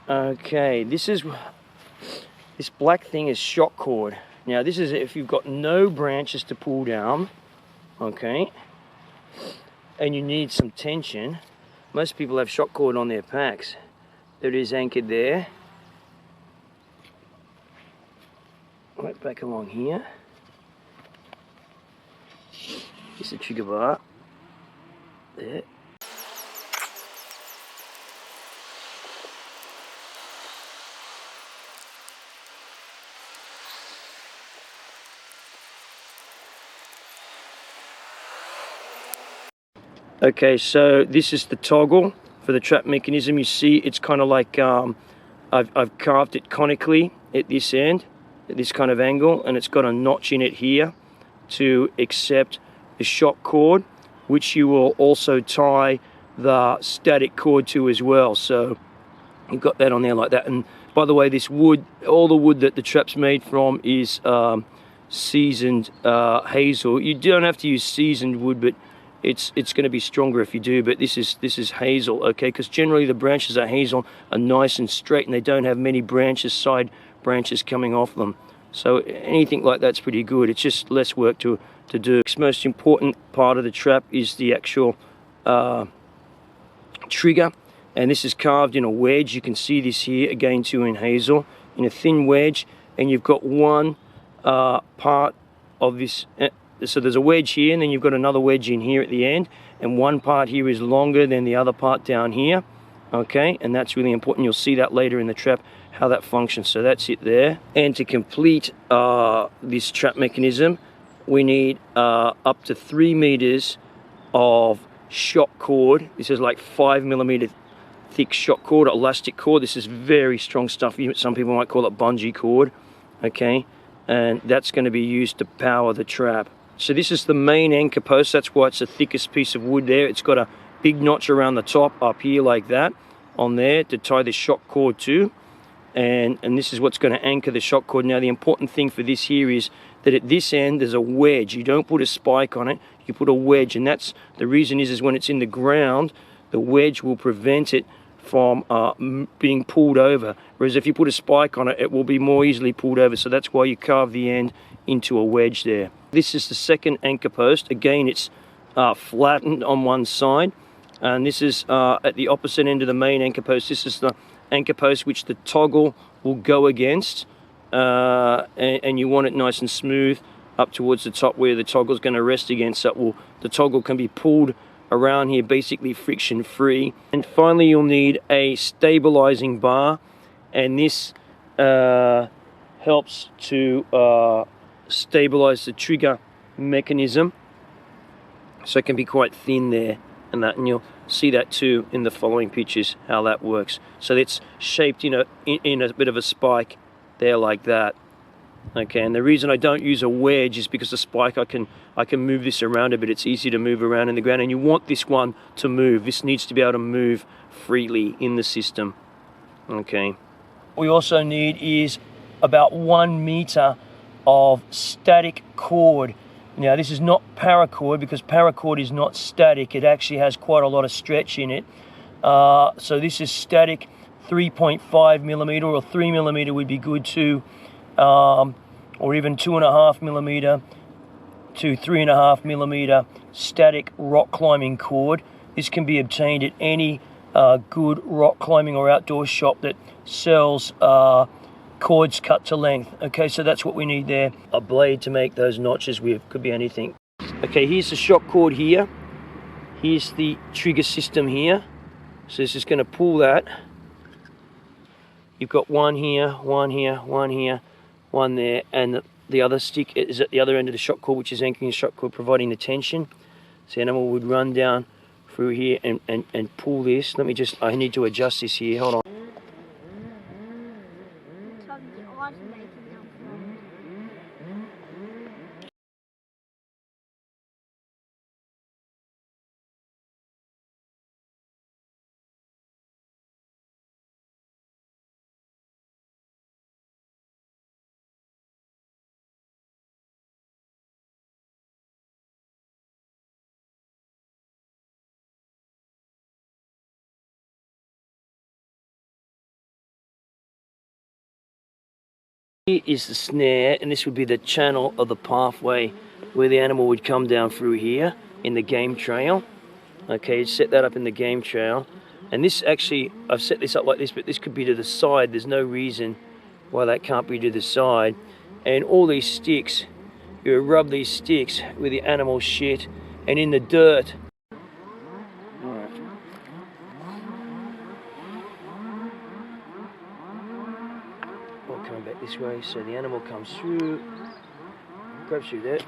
Okay, this black thing is shock cord. Now this is if you've got no branches to pull down, okay, and you need some tension. Most people have shock cord on their packs. There it is, anchored there. Right back along here. Here's the trigger bar. There. Okay, so this is the toggle for the trap mechanism. You see it's kind of like I've carved it conically at this end, at this kind of angle, and it's got a notch in it here to accept the shock cord, which you will also tie the static cord to as well. So you've got that on there like that. And by the way, this wood, all the wood that the trap's made from is seasoned hazel. You don't have to use seasoned wood, but it's going to be stronger if you do. But this is hazel, okay? Because generally the branches are hazel are nice and straight, and they don't have many branches, side branches coming off them. So anything like that's pretty good. It's just less work to do. The most important part of the trap is the actual trigger, and this is carved in a wedge. You can see this here again too in hazel, in a thin wedge, and you've got one part of this. So there's a wedge here, and then you've got another wedge in here at the end, and one part here is longer than the other part down here, okay? And that's really important. You'll see that later in the trap, how that functions. So that's it there. And to complete this trap mechanism, we need up to 3 meters of shock cord. This is like 5mm thick shock cord, elastic cord. This is very strong stuff. Some people might call it bungee cord, okay? And that's going to be used to power the trap. So this is the main anchor post. That's why it's the thickest piece of wood there. It's got a big notch around the top up here like that on there to tie the shock cord to. And this is what's going to anchor the shock cord. Now the important thing for this here is that at this end there's a wedge. You don't put a spike on it, you put a wedge, and that's the reason is when it's in the ground, the wedge will prevent it from being pulled over, whereas if you put a spike on it, it will be more easily pulled over. So that's why you carve the end into a wedge there. This is the second anchor post. Again, it's flattened on one side, and this is at the opposite end of the main anchor post. This is the anchor post which the toggle will go against, and you want it nice and smooth up towards the top where the toggle is going to rest against. So the toggle can be pulled around here, basically friction free. And finally you'll need a stabilizing bar, and this helps to stabilize the trigger mechanism, so it can be quite thin there and that, and you'll see that too in the following pictures how that works. So it's shaped in a bit of a spike there like that. Okay, and the reason I don't use a wedge is because the spike, I can move this around a bit. It's easy to move around in the ground, and you want this one to move. This needs to be able to move freely in the system. Okay. What we also need is about 1 meter of static cord. Now this is not paracord, because paracord is not static. It actually has quite a lot of stretch in it. So this is static 3.5mm, or 3mm would be good too. Or even 2.5mm to 3.5mm static rock climbing cord. This can be obtained at any good rock climbing or outdoor shop that sells cords cut to length. Okay, so that's what we need there. A blade to make those notches with, could be anything. Okay, here's the shock cord here. Here's the trigger system here. So this is going to pull that. You've got one here, one here, one here, one there, and the other stick is at the other end of the shock cord, which is anchoring the shock cord, providing the tension. So the animal would run down through here and pull this. I need to adjust this here, hold on. Here is the snare, and this would be the channel of the pathway where the animal would come down through here in the game trail. Okay, set that up in the game trail. And this actually, I've set this up like this, but this could be to the side. There's no reason why that can't be to the side. And all these sticks, you rub these sticks with the animal shit and in the dirt. Alright. Coming back this way, so the animal comes through, grabs through there.